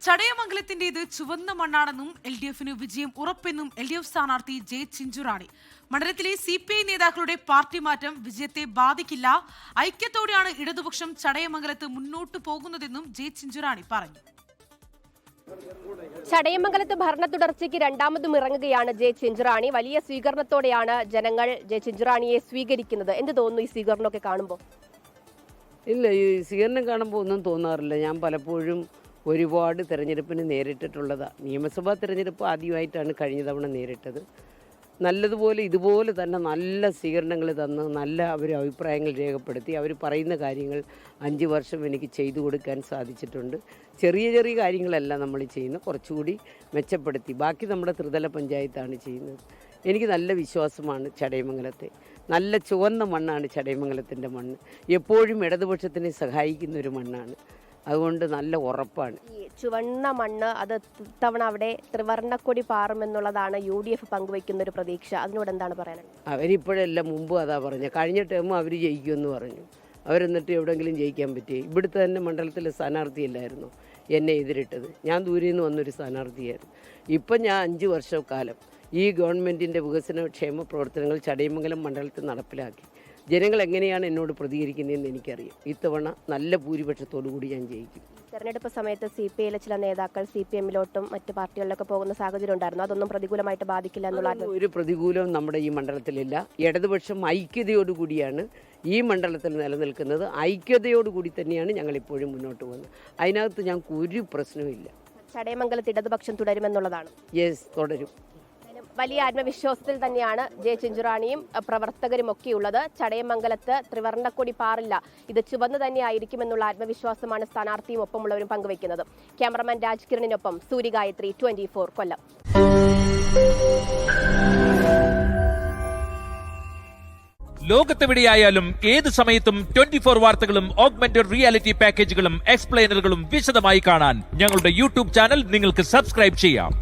ചടയമംഗലത്തിന്റേത് ചുവന്ന മണ്ണാണെന്നും LDFന് വിജയം ഉറപ്പെന്നും LDF സ്ഥാനാർത്ഥി ജെ ചിഞ്ചുറാണി. മണ്ഡലത്തിലെ CPI നേതാക്കളുടെ പാർട്ടി മാറ്റം വിജയത്തെ ബാധിക്കില്ല. ഐക്യത്തോടെയാണ് ഇടതുപക്ഷം ചടയമംഗലത്ത് മുന്നോട്ടു പോകുന്നതെന്നും ജെ ചിഞ്ചുറാണി പറഞ്ഞു. ചടയമംഗലത്ത് ഭരണ തുടർച്ചയ്ക്ക് രണ്ടാമതും ഇറങ്ങുകയാണ് ജെ ചിഞ്ചുറാണി. വലിയ സ്വീകരണത്തോടെയാണ് ജനങ്ങൾ ജെ ചിഞ്ചുറാണിയെ സ്വീകരിക്കുന്നത്. എന്ത് തോന്നുന്നു ഈ സ്വീകരണമൊക്കെ കാണുമ്പോൾ? ഇല്ല, ഈ സ്വീകരണം കാണുമ്പോൾ ഒന്നും തോന്നാറില്ല. ഞാൻ പലപ്പോഴും ഒരുപാട് തിരഞ്ഞെടുപ്പിന് നേരിട്ടിട്ടുള്ളതാണ്. നിയമസഭാ തിരഞ്ഞെടുപ്പ് ആദ്യമായിട്ടാണ് കഴിഞ്ഞ തവണ നേരിട്ടത്. നല്ലതുപോലെ ഇതുപോലെ തന്നെ നല്ല സ്വീകരണങ്ങൾ തന്ന് നല്ല അവർ അഭിപ്രായങ്ങൾ രേഖപ്പെടുത്തി അവർ പറയുന്ന കാര്യങ്ങൾ 5 വർഷം എനിക്ക് ചെയ്തു കൊടുക്കാൻ സാധിച്ചിട്ടുണ്ട്. ചെറിയ ചെറിയ കാര്യങ്ങളല്ല നമ്മൾ ചെയ്യുന്നത്, കുറച്ചുകൂടി മെച്ചപ്പെടുത്തി. ബാക്കി നമ്മുടെ ത്രിതല പഞ്ചായത്താണ് ചെയ്യുന്നത്. എനിക്ക് നല്ല വിശ്വാസമാണ് ചടയമംഗലത്തെ. നല്ല ചുവന്ന മണ്ണാണ് ചടയമംഗലത്തിൻ്റെ മണ്ണ്. എപ്പോഴും ഇടതുപക്ഷത്തിനെ സഹായിക്കുന്ന ഒരു മണ്ണാണ്. അതുകൊണ്ട് നല്ല ഉറപ്പാണ്. ഈ ചുവന്ന മണ്ണ് അത് ഇത്തവണ അവിടെ ത്രിവർണ്ണക്കൊടി പാറുമെന്നുള്ളതാണ് UDF പങ്കുവയ്ക്കുന്ന ഒരു പ്രതീക്ഷ. അതിനോട് എന്താണ് പറയാനുള്ളത്? അവരിപ്പോഴെല്ലാം മുമ്പ് അതാ പറഞ്ഞത്. കഴിഞ്ഞ ടേം അവർ ജയിക്കുമെന്ന് പറഞ്ഞു. അവരെന്നിട്ട് എവിടെയെങ്കിലും ജയിക്കാൻ പറ്റിയേ? ഇവിടുത്തെ തന്നെ മണ്ഡലത്തിലെ സ്ഥാനാർത്ഥിയല്ലായിരുന്നു എന്നെ എതിരിട്ടത്. ഞാൻ ദൂരെ നിന്ന് വന്നൊരു സ്ഥാനാർത്ഥിയായിരുന്നു. ഇപ്പം ഞാൻ 5 വർഷക്കാലം ഈ ഗവൺമെൻറ്റിൻ്റെ വികസന ക്ഷേമ പ്രവർത്തനങ്ങൾ ചടയമംഗലം മണ്ഡലത്തിൽ നടപ്പിലാക്കി. ജനങ്ങൾ എങ്ങനെയാണ് എന്നോട് പ്രതികരിക്കുന്നതെന്ന് എനിക്കറിയാം. ഇത്തവണ നല്ല ഭൂരിപക്ഷത്തോടു കൂടി ഞാൻ ജയിക്കും. തെരഞ്ഞെടുപ്പ് സമയത്ത് CPIയിലെ ചില നേതാക്കൾ CPMലോട്ടും മറ്റ് പാർട്ടികളിലൊക്കെ പോകുന്ന സാഹചര്യം ഉണ്ടായിരുന്നു. അതൊന്നും പ്രതികൂലമായിട്ട് ബാധിക്കില്ല എന്നുള്ള ഒരു പ്രതികൂലവും നമ്മുടെ ഈ മണ്ഡലത്തിലില്ല. ഇടതുപക്ഷം ഐക്യതയോടുകൂടിയാണ് ഈ മണ്ഡലത്തിൽ നിലനിൽക്കുന്നത്. ഐക്യതയോടുകൂടി തന്നെയാണ് ഞങ്ങൾ ഇപ്പോഴും മുന്നോട്ട് പോകുന്നത്. അതിനകത്ത് ഞങ്ങൾക്ക് ഒരു പ്രശ്നവുമില്ല. ചടയമംഗലത്ത് ഇടതുപക്ഷം തുടരുമെന്നുള്ളതാണ്. യെസ്, തുടരും. വലിയ ആത്മവിശ്വാസത്തിൽ തന്നെയാണ് ജെ ചിഞ്ചുറാണിയും പ്രവർത്തകരും ഒക്കെ ഉള്ളത്. ചടയമംഗലത്ത് ത്രിവർണ്ണക്കൊടി പാറില്ല, ഇത് ചുവന്ന് തന്നെയായിരിക്കുമെന്നുള്ള ആത്മവിശ്വാസമാണ് സ്ഥാനാർത്ഥിയും ഒപ്പമുള്ളവരും പങ്കുവയ്ക്കുന്നത്. ക്യാമറമാൻ രാജ് കിരണിനൊപ്പം സൂര്യഗായത്രി, 24 കൊല്ലം. ലോകത്തെവിടെയായാലും ഏത് സമയത്തും 24 വാർത്തകളും ഓഗ്മെന്റഡ് റിയാലിറ്റി പാക്കേജുകളും എക്സ്പ്ലെയിനറുകളും വിശദമായി കാണാൻ ഞങ്ങളുടെ YouTube ചാനൽ നിങ്ങൾക്ക് സബ്സ്ക്രൈബ് ചെയ്യാം.